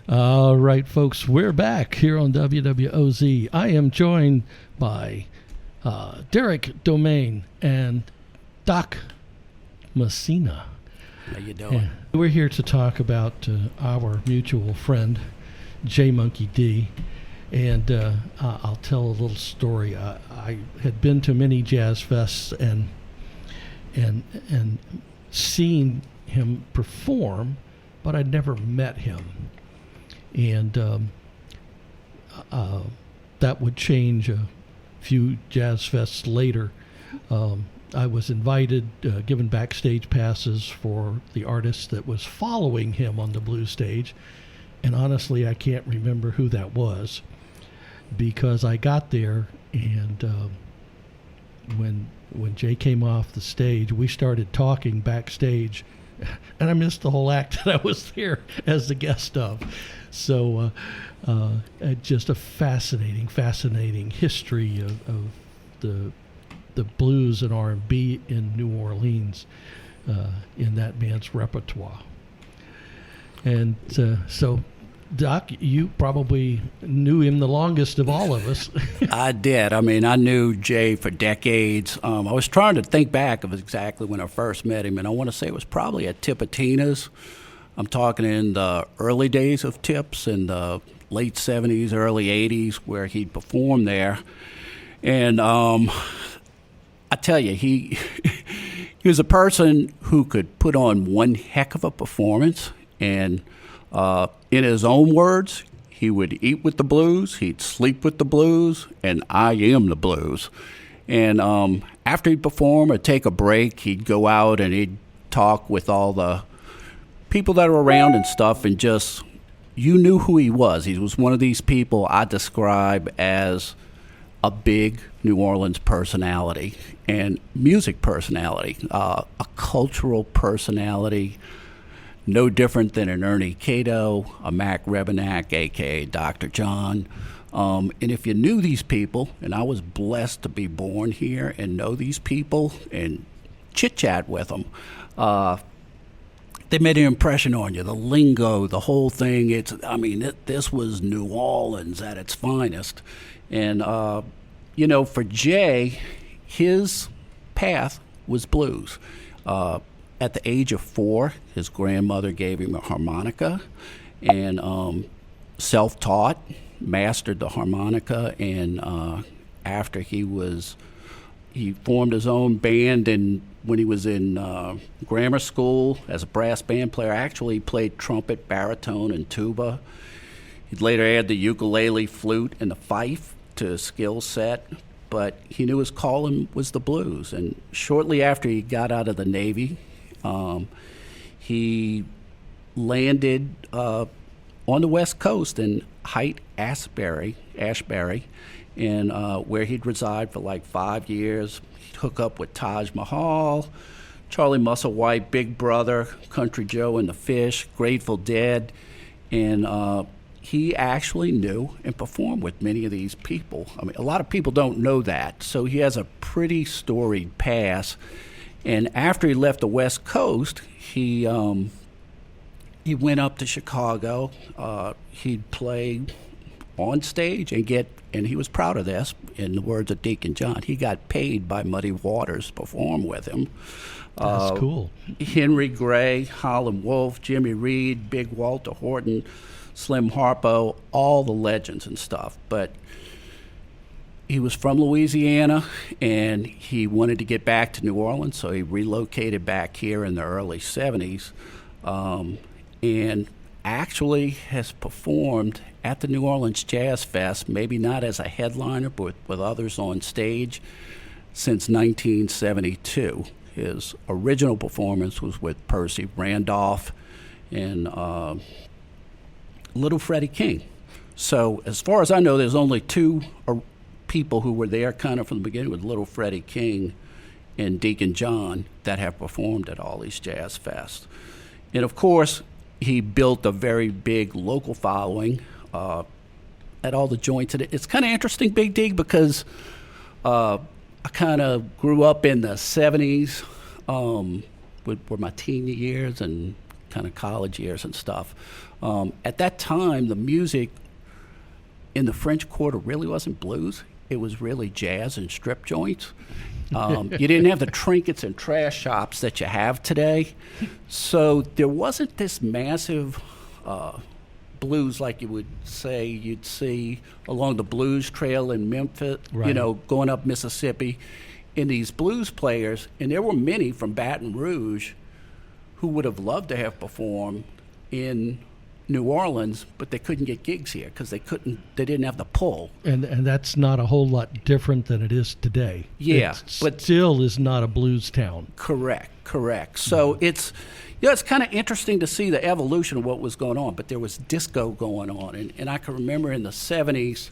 All right, folks, we're back here on WWOZ. I am joined by Derek Domain and Doc Messina. How you doing? And we're here to talk about our mutual friend, J. Monque'D. And I'll tell a little story. I had been to many jazz fests and seen him perform, but I'd never met him. And that would change a few jazz fests later. I was invited, given backstage passes for the artist that was following him on the blues stage. And honestly, I can't remember who that was, because I got there and when Jay came off the stage, we started talking backstage, and I missed the whole act that I was there as the guest of. So just a fascinating history of the blues and R&B in New Orleans in that man's repertoire. And so, Doc, you probably knew him the longest of all of us. I did. I mean, I knew Jay for decades. I was trying to think back of exactly when I first met him, and I want to say it was probably at Tipitina's. I'm talking in the early days of Tips, in the late 70s, early 80s, where he'd performed there. And I tell you, he was a person who could put on one heck of a performance. And in his own words, he would eat with the blues, he'd sleep with the blues, and I am the blues. And after he'd perform or take a break, he'd go out and he'd talk with all the people that were around and stuff, and just, you knew who he was. He was one of these people I describe as a big New Orleans personality and music personality, a cultural personality, no different than an Ernie Cato, a Mac Rebenack, a.k.a. Dr. John. And if you knew these people, and I was blessed to be born here and know these people and chit-chat with them, they made an impression on you. The lingo, the whole thing, this was New Orleans at its finest. And, for Jay, his path was blues. At the age of 4, his grandmother gave him a harmonica, and self-taught, mastered the harmonica, and after he formed his own band, and when he was in grammar school as a brass band player, actually played trumpet, baritone, and tuba. He'd later add the ukulele, flute, and the fife to his skill set, but he knew his calling was the blues. And shortly after he got out of the Navy, he landed on the West Coast in Haight-Ashbury, and where he'd reside for like 5 years. He'd hook up with Taj Mahal, Charlie Musselwhite, Big Brother, Country Joe and the Fish, Grateful Dead, and he actually knew and performed with many of these people. I mean, a lot of people don't know that, so he has a pretty storied past. And after he left the West Coast, he went up to Chicago. He'd play on stage and he was proud of this. In the words of Deacon John, he got paid by Muddy Waters to perform with him. That's cool. Henry Gray, Howlin' Wolf, Jimmy Reed, Big Walter Horton, Slim Harpo, all the legends and stuff. But he was from Louisiana, and he wanted to get back to New Orleans, so he relocated back here in the early 70s, and actually has performed at the New Orleans Jazz Fest, maybe not as a headliner, but with others on stage, since 1972. His original performance was with Percy Randolph and Little Freddie King. So as far as I know, there's only two people who were there kind of from the beginning, with Little Freddie King and Deacon John, that have performed at all these jazz fests. And of course, he built a very big local following at all the joints. And it's kind of interesting, Big D, because I kind of grew up in the 70s, were my teen years and kind of college years and stuff. At that time, the music in the French Quarter really wasn't blues. It was really jazz and strip joints. You didn't have the trinkets and trash shops that you have today. So there wasn't this massive blues like you would say you'd see along the blues trail in Memphis, Right. going up Mississippi. And these blues players, and there were many from Baton Rouge who would have loved to have performed in New Orleans, but they couldn't get gigs here because they didn't have the pull. And that's not a whole lot different than it is today. Yeah, It but still is not a blues town. correct. So it's kind of interesting to see the evolution of what was going on. But there was disco going on, and I can remember in the 70s,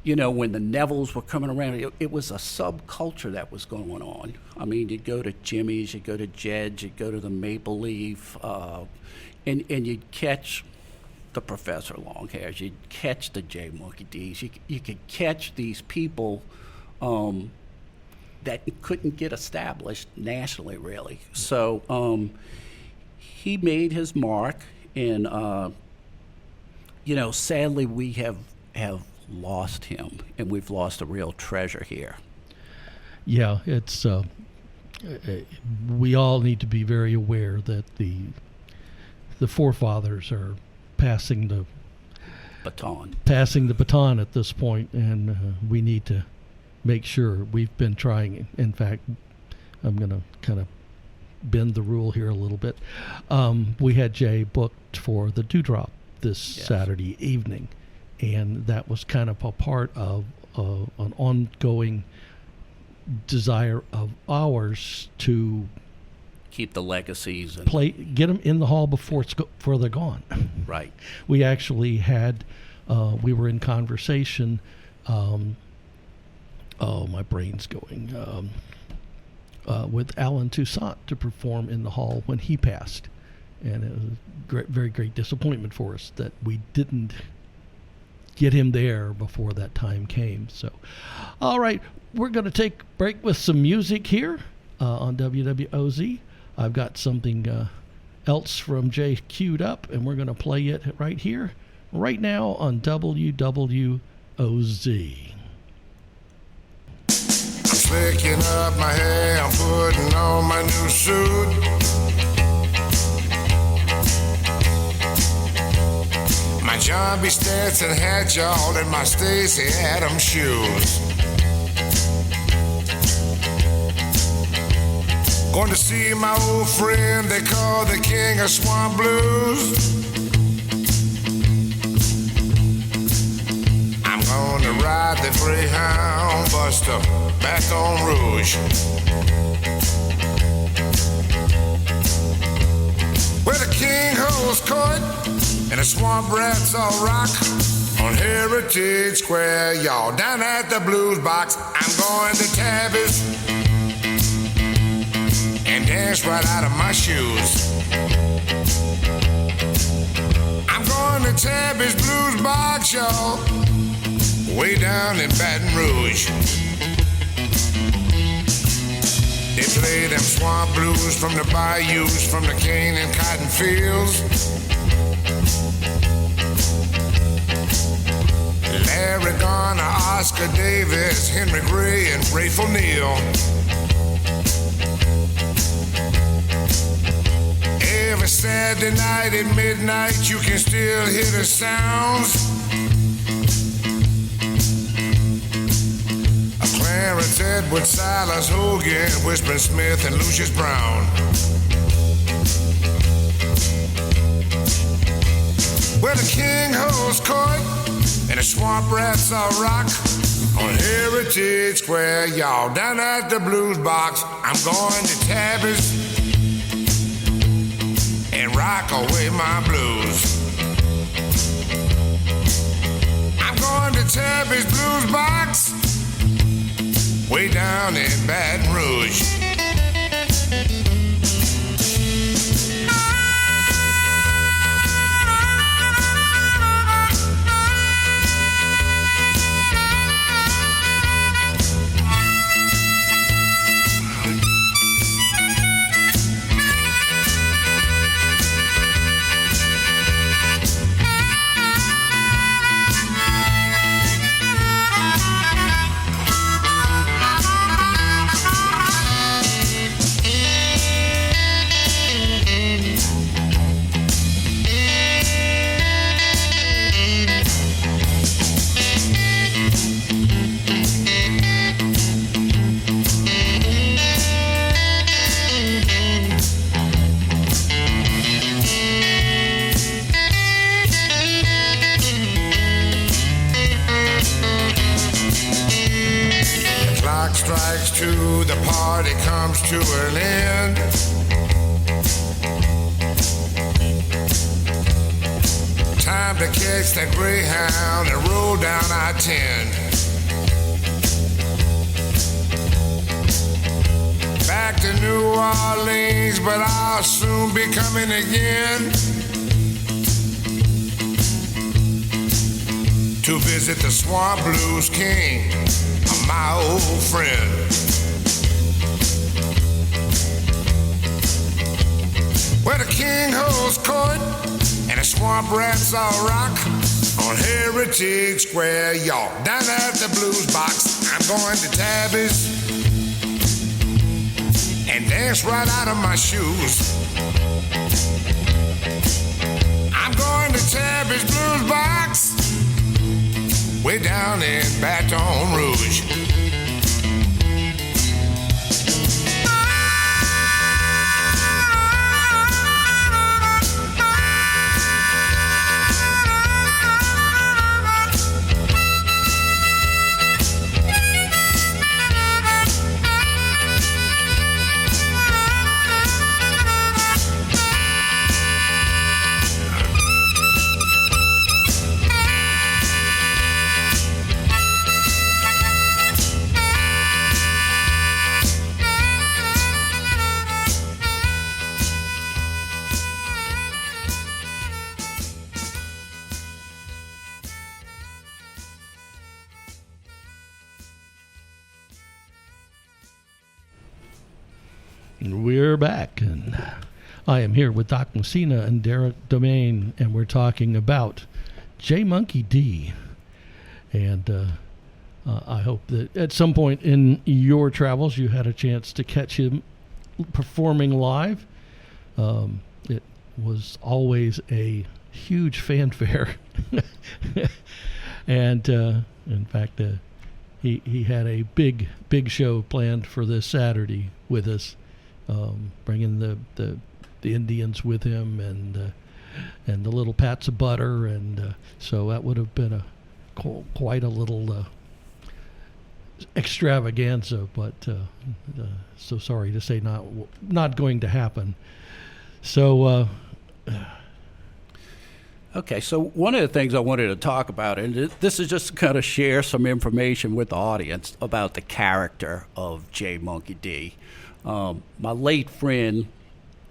when the Nevilles were coming around, it was a subculture that was going on. I mean, you'd go to Jimmy's, you'd go to Jed's, you'd go to the Maple Leaf, and you'd catch the Professor Longhairs, you'd catch the J. Monque'Ds, you could catch these people that couldn't get established nationally, really. So he made his mark, and sadly we have lost him, and we've lost a real treasure here. Yeah, it's we all need to be very aware that the forefathers are passing the baton at this point, and we need to make sure. We've been trying. In fact, I'm going to kind of bend the rule here a little bit. We had Jay booked for the Dewdrop this Saturday evening, and that was kind of a part of an ongoing desire of ours to keep the legacies and get them in the hall before they're gone. Right. We actually had we were in conversation. My brain's going. With Alan Toussaint to perform in the hall when he passed, and it was a very great disappointment for us that we didn't get him there before that time came. So, all right, we're going to take a break with some music here on WWOZ. I've got something else from Jay queued up, and we're going to play it right here, right now on WWOZ. Slicking up my hair, I'm putting on my new suit. My John B. Stetson hat, y'all, and my Stacey Adams shoes. Going to see my old friend they call the King of Swamp Blues. I'm gonna ride the Greyhound Buster Baton Rouge. Where the king holds court and the swamp rats all rock on Heritage Square, y'all. Down at the Blues Box, I'm going to Tabby's and dance right out of my shoes. I'm going to Tabby's Blues Box, y'all, way down in Baton Rouge. They play them swamp blues from the bayous, from the cane and cotton fields. Larry Garner, Oscar Davis, Henry Gray, and Rafe O'Neal. Every Saturday night at midnight, you can still hear the sounds Clarence Edwards, Silas Hogan, Whispering Smith, and Lucius Brown. Where the king holds court and the swamp rats all rock on Heritage Square, y'all. Down at the Blues Box, I'm going to Tabby's and rock away my blues. I'm going to Tabby's Blues Box, way down in Baton Rouge. rise to the party comes to an end. Time to catch that Greyhound and roll down I-10. Back to New Orleans, but I'll soon be coming again to visit the Swamp Blues King, my old friend. Where the king holds court and the swamp rats all rock on Heritage Square, y'all. Down at the Blues Box, I'm going to Tabby's and dance right out of my shoes. I'm going to Tabby's Blues Box, way down in Baton Rouge. We're back, and I am here with Doc Messina and Derek Domain, and we're talking about J. Monque'D. And I hope that at some point in your travels you had a chance to catch him performing live. It was always a huge fanfare. And in fact, he had a big show planned for this Saturday with us. Bringing the Indians with him and the little pats of butter, and so that would have been quite a little extravaganza, but so sorry to say not going to happen. So okay, so one of the things I wanted to talk about, and this is just to kind of share some information with the audience about the character of J. Monque'D. My late friend,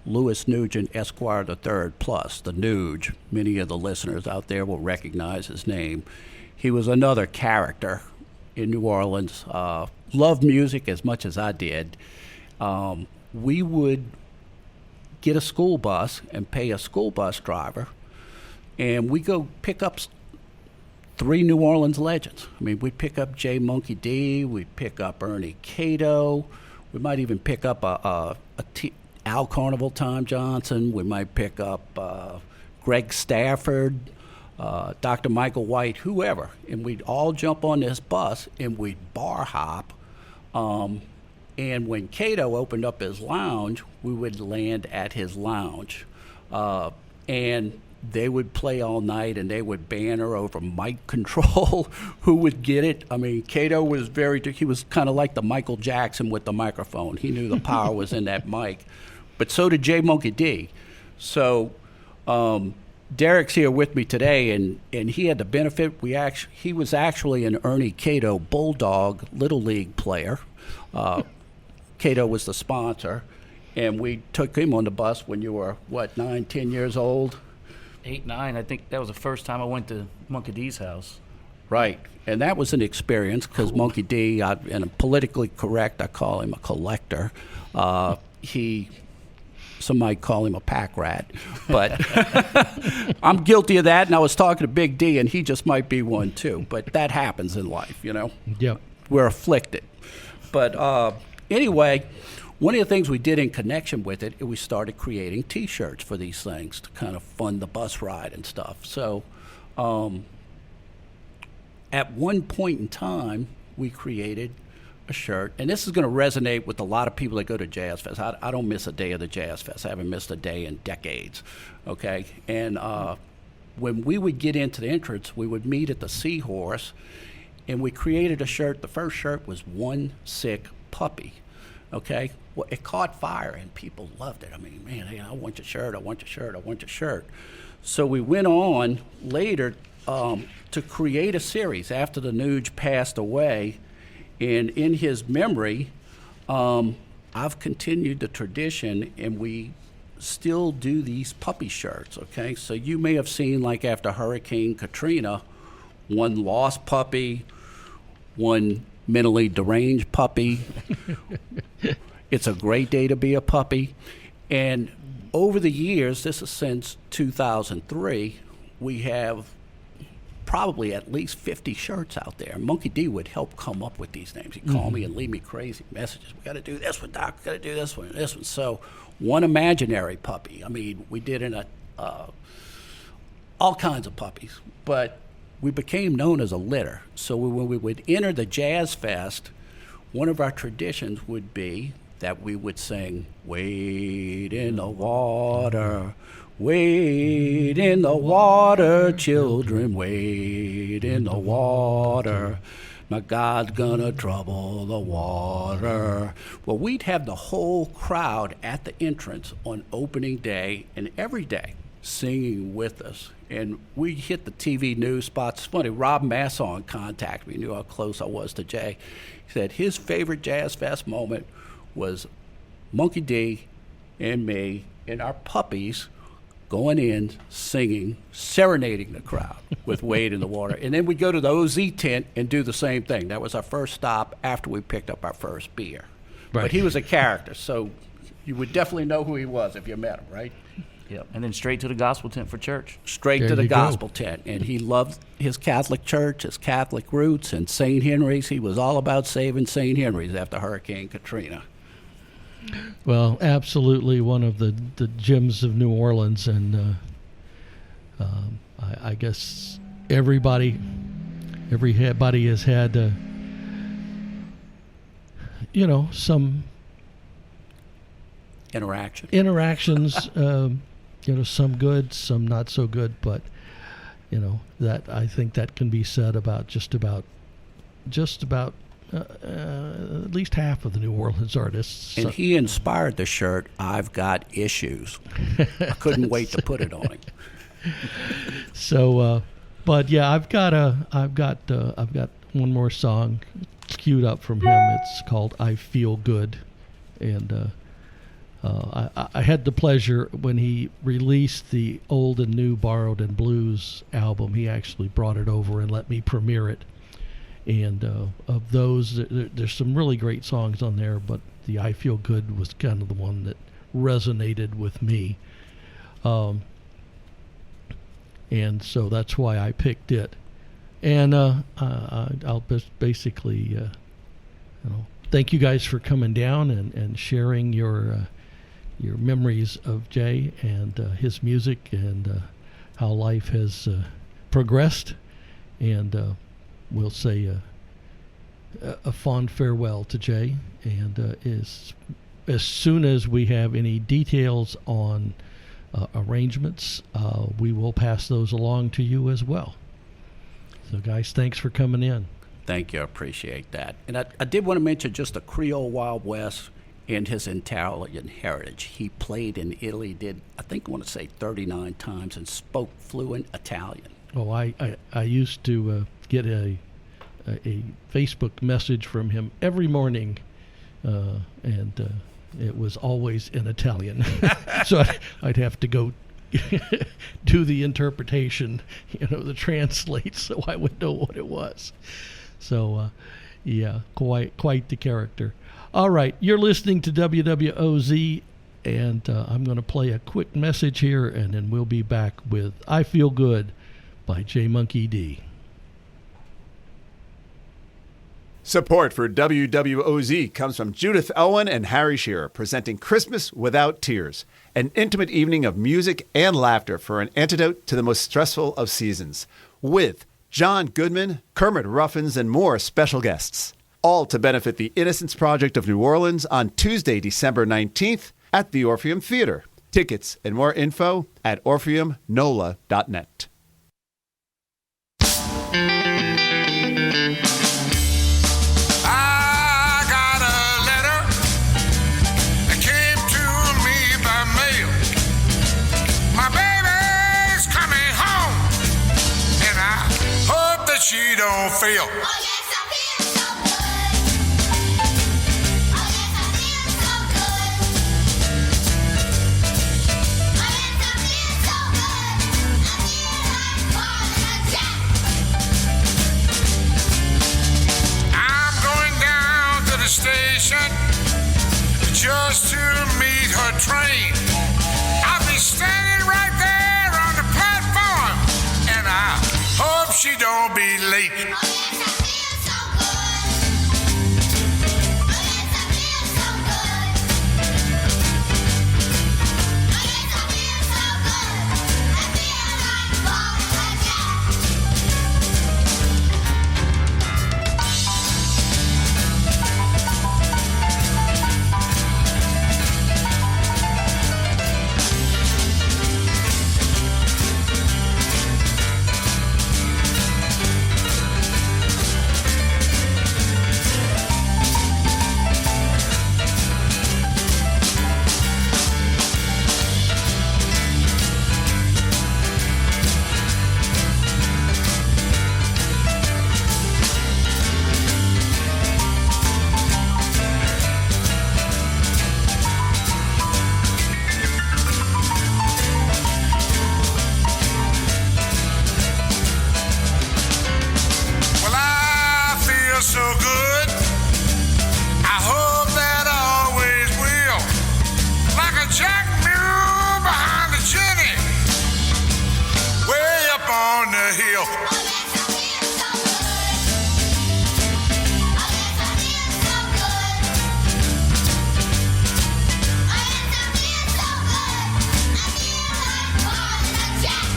Louis Nugent, Esquire III Plus, the Nuge, many of the listeners out there will recognize his name. He was another character in New Orleans, loved music as much as I did. We would get a school bus and pay a school bus driver, and we go pick up 3 New Orleans legends. I mean, we'd pick up J. Monque'D, we'd pick up Ernie Cato. We might even pick up Al Carnival, Tom Johnson. We might pick up Greg Stafford, Dr. Michael White, whoever. And we'd all jump on this bus and we'd bar hop. And when Cato opened up his lounge, we would land at his lounge. And they would play all night, and they would banter over mic control, who would get it. I mean, Cato was he was kind of like the Michael Jackson with the microphone. He knew the power was in that mic. But so did J. Monque'D. So Derek's here with me today, and he had the benefit. He was actually an Ernie Cato Bulldog Little League player. Cato was the sponsor, and we took him on the bus when you were, 9, 10 years old? 8, 9. I think that was the first time I went to Monque'D's house. Right, and that was an experience because Monque'D, and I'm politically correct, I call him a collector. Some might call him a pack rat, but I'm guilty of that, and I was talking to Big D, and he just might be one too, but that happens in life, you know? Yep. We're afflicted. But anyway, one of the things we did in connection with it, we started creating T-shirts for these things to kind of fund the bus ride and stuff. So at one point in time, we created a shirt, and this is going to resonate with a lot of people that go to Jazz Fest. I don't miss a day of the Jazz Fest. I haven't missed a day in decades, okay? And when we would get into the entrance, we would meet at the Seahorse, and we created a shirt. The first shirt was One Sick puppy. Okay, well, it caught fire and people loved it. I mean, man, hey, I want your shirt, I want your shirt, I want your shirt. So we went on later to create a series after the Nuge passed away, and in his memory, I've continued the tradition, and we still do these puppy shirts. Okay, so you may have seen, like after Hurricane Katrina, one lost puppy, one mentally deranged puppy. It's a great day to be a puppy. And over the years, this is since 2003, we have probably at least 50 shirts out there. Monque'D would help come up with these names. He'd call me and leave me crazy messages. We got to do this one, Doc. We got to do this one and this one. So one imaginary puppy. I mean, we did all kinds of puppies, but we became known as a litter. So when we would enter the Jazz Fest, one of our traditions would be that we would sing, "Wade in the water, wade in the water, children, wade in the water. Now God's gonna trouble the water." Well, we'd have the whole crowd at the entrance on opening day and every day singing with us. And we hit the TV news spots. It's funny, Rob Masson contacted me, knew how close I was to Jay. He said his favorite Jazz Fest moment was Monque'D and me and our puppies going in, singing, serenading the crowd with Wade in the Water. And then we'd go to the OZ tent and do the same thing. That was our first stop after we picked up our first beer. Right. But he was a character, so you would definitely know who he was if you met him, right? Yep. And then straight to the gospel tent for church. Straight There to the you go. gospel tent. And he loved his Catholic church, his Catholic roots, and St. Henry's. He was all about saving St. Henry's after Hurricane Katrina. Well, absolutely one of the gems of New Orleans, and I guess everybody has had, some interactions. Some good, some not so good, but that I think that can be said about just about at least half of the New Orleans artists. And he inspired the shirt, "I've Got Issues." I couldn't wait to put it on him. So, but yeah, I've got one more song queued up from him. It's called "I Feel Good," and I had the pleasure when he released the Old and New Borrowed and Blues album. He actually brought it over and let me premiere it. And of those, there's some really great songs on there, but the "I Feel Good" was kind of the one that resonated with me. And so that's why I picked it. And I'll basically, thank you guys for coming down and sharing your memories of Jay and his music and how life has progressed. And we'll say a fond farewell to Jay, and as soon as we have any details on arrangements, we will pass those along to you as well. So guys, thanks for coming in. Thank you, I appreciate that. And I did want to mention just the Creole Wild West and his Italian heritage. He played in Italy, I want to say 39 times, and spoke fluent Italian. Oh, I used to get a Facebook message from him every morning, and it was always in Italian. So I'd have to go do the interpretation, the translate, so I would know what it was. So, yeah, quite the character. All right, you're listening to WWOZ, and I'm going to play a quick message here, and then we'll be back with "I Feel Good" by J. Monque'D. Support for WWOZ comes from Judith Owen and Harry Shearer, presenting Christmas Without Tears, an intimate evening of music and laughter for an antidote to the most stressful of seasons, with John Goodman, Kermit Ruffins, and more special guests, all to benefit the Innocence Project of New Orleans on Tuesday, December 19th at the Orpheum Theater. Tickets and more info at orpheumnola.net. I got a she don't feel. Oh yes, I feel so good. Oh yes, I feel so good. Oh yes, I feel so good. I feel like falling a jack. I'm going down to the station just to meet her train. I'll be standing right there on the platform, and I hope she don't be late. Oh yes, I feel so good. Oh yes, I feel so good. Oh yes, I feel so good. I feel like falling a jack. Well, I feel so good. I hope that I always will. Like a jack mule behind the Jenny, way up on the hill. Oh yes, I feel so good. Oh yes, I feel so good. Oh yes, I feel so good. I feel like falling a jack.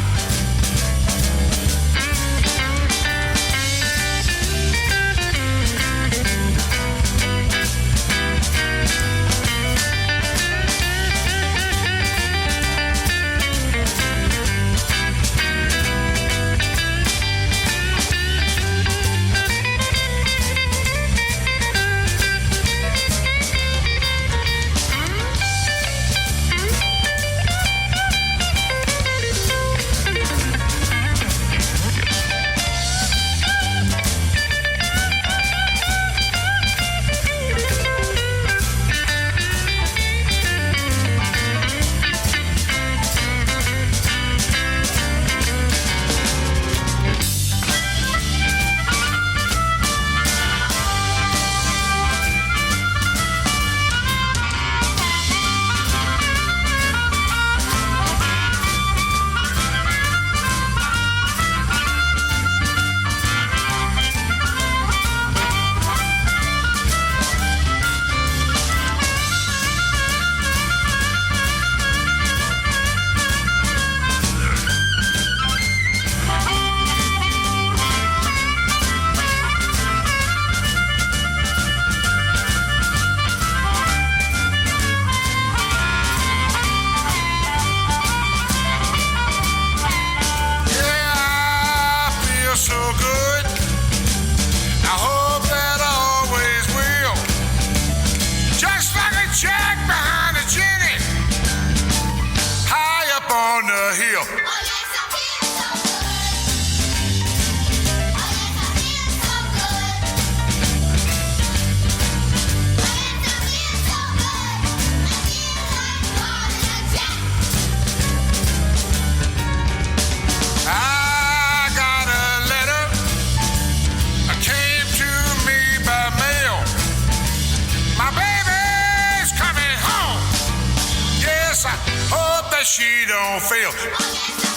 Yeah, I feel so good. I hope that I always will. Just like a jack behind a Jenny, high up on the hill. Oh yes, I feel so good. Oh yes, I feel so good. Oh yes, I feel so good. I feel like falling a jack. I got a letter. Came to me by mail. My baby's coming home. Yes, I hope that she don't fail. Oh yes, I